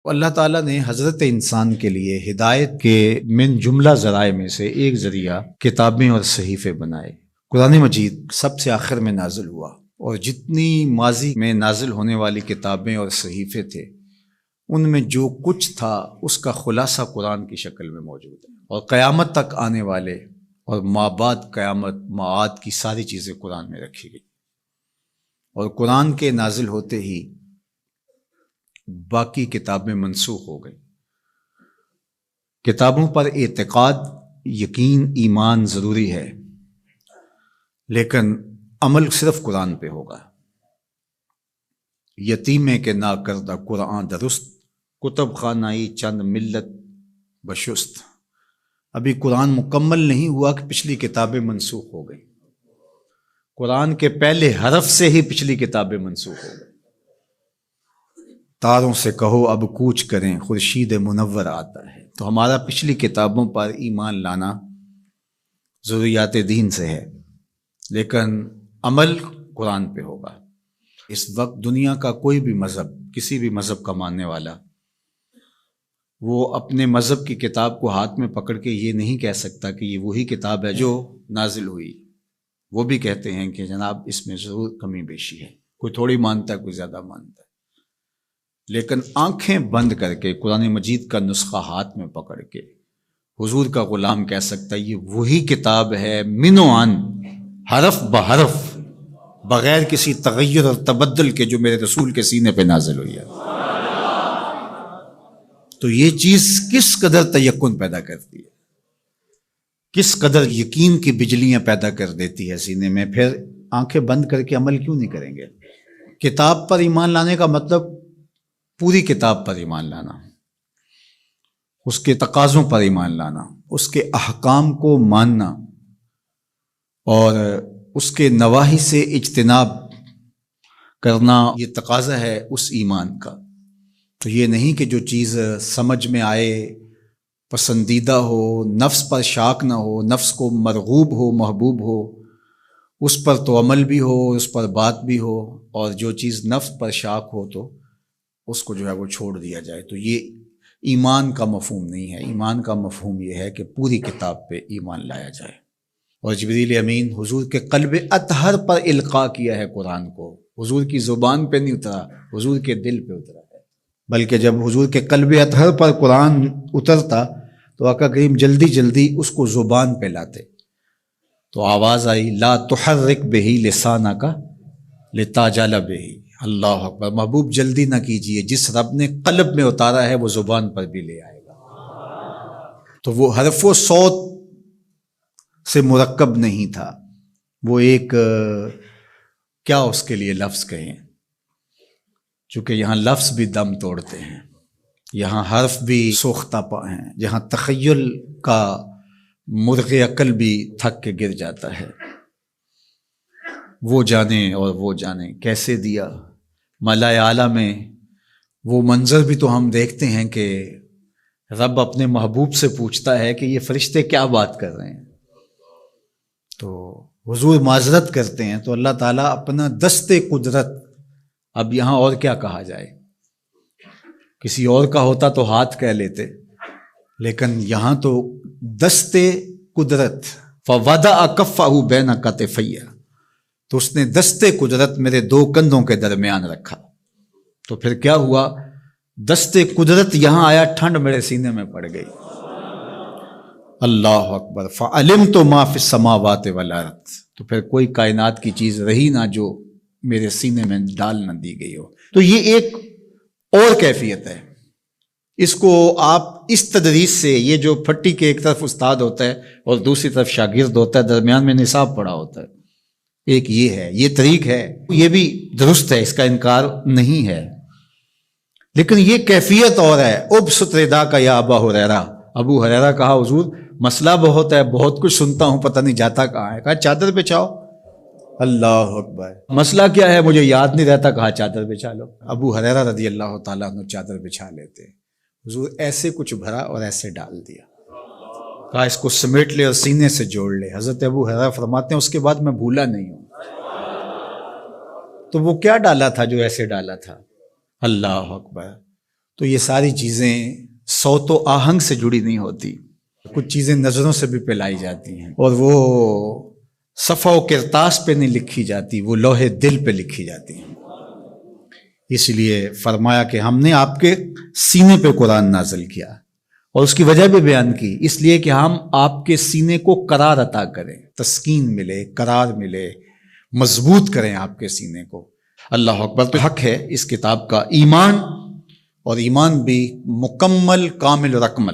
اللہ تعالیٰ نے حضرت انسان کے لیے ہدایت کے من جملہ ذرائع میں سے ایک ذریعہ کتابیں اور صحیفے بنائے۔ قرآن مجید سب سے آخر میں نازل ہوا، اور جتنی ماضی میں نازل ہونے والی کتابیں اور صحیفے تھے ان میں جو کچھ تھا اس کا خلاصہ قرآن کی شکل میں موجود ہے، اور قیامت تک آنے والے اور ما بعد قیامت معاد کی ساری چیزیں قرآن میں رکھی گئی۔ اور قرآن کے نازل ہوتے ہی باقی کتابیں منسوخ ہو گئی۔ کتابوں پر اعتقاد، یقین، ایمان ضروری ہے، لیکن عمل صرف قرآن پہ ہوگا۔ یتیمے کے نا کردہ قرآن درست، کتب خانائی چند ملت بشست۔ ابھی قرآن مکمل نہیں ہوا کہ پچھلی کتابیں منسوخ ہو گئیں۔ قرآن کے پہلے حرف سے ہی پچھلی کتابیں منسوخ ہو گئیں۔ تاروں سے کہو اب کوچ کریں، خورشید منور آتا ہے۔ تو ہمارا پچھلی کتابوں پر ایمان لانا ضروریات دین سے ہے، لیکن عمل قرآن پہ ہوگا۔ اس وقت دنیا کا کوئی بھی مذہب، کسی بھی مذہب کا ماننے والا، وہ اپنے مذہب کی کتاب کو ہاتھ میں پکڑ کے یہ نہیں کہہ سکتا کہ یہ وہی کتاب ہے جو نازل ہوئی۔ وہ بھی کہتے ہیں کہ جناب اس میں ضرور کمی بیشی ہے، کوئی تھوڑی مانتا ہے، کوئی زیادہ مانتا ہے، لیکن آنکھیں بند کر کے قرآن مجید کا نسخہ ہاتھ میں پکڑ کے حضور کا غلام کہہ سکتا ہے یہ وہی کتاب ہے من و عن، حرف بحرف، بغیر کسی تغیر اور تبدل کے، جو میرے رسول کے سینے پہ نازل ہوئی ہے۔ تو یہ چیز کس قدر تیقن پیدا کرتی ہے، کس قدر یقین کی بجلیاں پیدا کر دیتی ہے سینے میں۔ پھر آنکھیں بند کر کے عمل کیوں نہیں کریں گے؟ کتاب پر ایمان لانے کا مطلب پوری کتاب پر ایمان لانا، اس کے تقاضوں پر ایمان لانا، اس کے احکام کو ماننا، اور اس کے نواہی سے اجتناب کرنا، یہ تقاضا ہے اس ایمان کا۔ تو یہ نہیں کہ جو چیز سمجھ میں آئے، پسندیدہ ہو، نفس پر شاک نہ ہو، نفس کو مرغوب ہو، محبوب ہو، اس پر تو عمل بھی ہو، اس پر بات بھی ہو، اور جو چیز نفس پر شاک ہو تو اس کو جو ہے وہ چھوڑ دیا جائے۔ تو یہ ایمان کا مفہوم نہیں ہے۔ ایمان کا مفہوم یہ ہے کہ پوری کتاب پہ ایمان لایا جائے۔ اور جبریل امین حضور کے قلب اطہر پر القاء کیا ہے قرآن کو، حضور کی زبان پہ نہیں اترا، حضور کے دل پہ اترا ہے۔ بلکہ جب حضور کے قلب اطہر پر قرآن اترتا تو آقا کریم جلدی جلدی اس کو زبان پہ لاتے، تو آواز آئی لا تحرک بہ لسانک لتعجل بہ۔ اللہ اکبر، محبوب جلدی نہ کیجئے، جس رب نے قلب میں اتارا ہے وہ زبان پر بھی لے آئے گا۔ تو وہ حرف و صوت سے مرکب نہیں تھا، وہ ایک کیا اس کے لیے لفظ کہیں، چونکہ یہاں لفظ بھی دم توڑتے ہیں، یہاں حرف بھی سوختہ پا ہیں، جہاں تخیل کا مرغ عقل بھی تھک کے گر جاتا ہے۔ وہ جانے اور وہ جانے کیسے دیا ملائے اعلیٰ میں۔ وہ منظر بھی تو ہم دیکھتے ہیں کہ رب اپنے محبوب سے پوچھتا ہے کہ یہ فرشتے کیا بات کر رہے ہیں، تو حضور معذرت کرتے ہیں، تو اللہ تعالیٰ اپنا دست قدرت، اب یہاں اور کیا کہا جائے، کسی اور کا ہوتا تو ہاتھ کہہ لیتے، لیکن یہاں تو دست قدرت، فوضع کفہ بین کتفی، تو اس نے دست قدرت میرے دو کندھوں کے درمیان رکھا۔ تو پھر کیا ہوا، دست قدرت یہاں آیا، ٹھنڈ میرے سینے میں پڑ گئی۔ اللہ اکبر، فعلمت ما فی السماوات والارض، تو پھر کوئی کائنات کی چیز رہی نہ جو میرے سینے میں ڈال نہ دی گئی ہو۔ تو یہ ایک اور کیفیت ہے، اس کو آپ اس تدریس سے، یہ جو پھٹی کے ایک طرف استاد ہوتا ہے اور دوسری طرف شاگرد ہوتا ہے، درمیان میں نصاب پڑا ہوتا ہے، ایک یہ ہے، یہ طریق ہے، یہ بھی درست ہے، اس کا انکار نہیں ہے، لیکن یہ کیفیت اور ہے۔ ابسط ردا کا یا ابا ہریرہ، ابو ہریرہ کہا حضور مسئلہ بہت ہے، بہت کچھ سنتا ہوں، پتہ نہیں جاتا کہاں ہے، کہا چادر بچھاؤ۔ اللہ اکبر، مسئلہ کیا ہے مجھے یاد نہیں رہتا، کہا چادر بچھا لو۔ ابو ہریرہ رضی اللہ تعالیٰ عنہ چادر بچھا لیتے، حضور ایسے کچھ بھرا اور ایسے ڈال دیا، کہا اس کو سمیٹ لے اور سینے سے جوڑ لے۔ حضرت ابو ہریرہ فرماتے ہیں اس کے بعد میں بھولا نہیں ہوں۔ تو وہ کیا ڈالا تھا جو ایسے ڈالا تھا؟ اللہ اکبر۔ تو یہ ساری چیزیں صوت و آہنگ سے جڑی نہیں ہوتی، کچھ چیزیں نظروں سے بھی پلائی جاتی ہیں، اور وہ صفحہ و کرتاس پہ نہیں لکھی جاتی، وہ لوح دل پہ لکھی جاتی ہیں۔ اس لیے فرمایا کہ ہم نے آپ کے سینے پہ قرآن نازل کیا، اور اس کی وجہ بھی بیان کی، اس لیے کہ ہم آپ کے سینے کو قرار عطا کریں، تسکین ملے، قرار ملے، مضبوط کریں آپ کے سینے کو۔ اللہ اکبر۔ تو حق ہے اس کتاب کا ایمان، اور ایمان بھی مکمل کامل رقم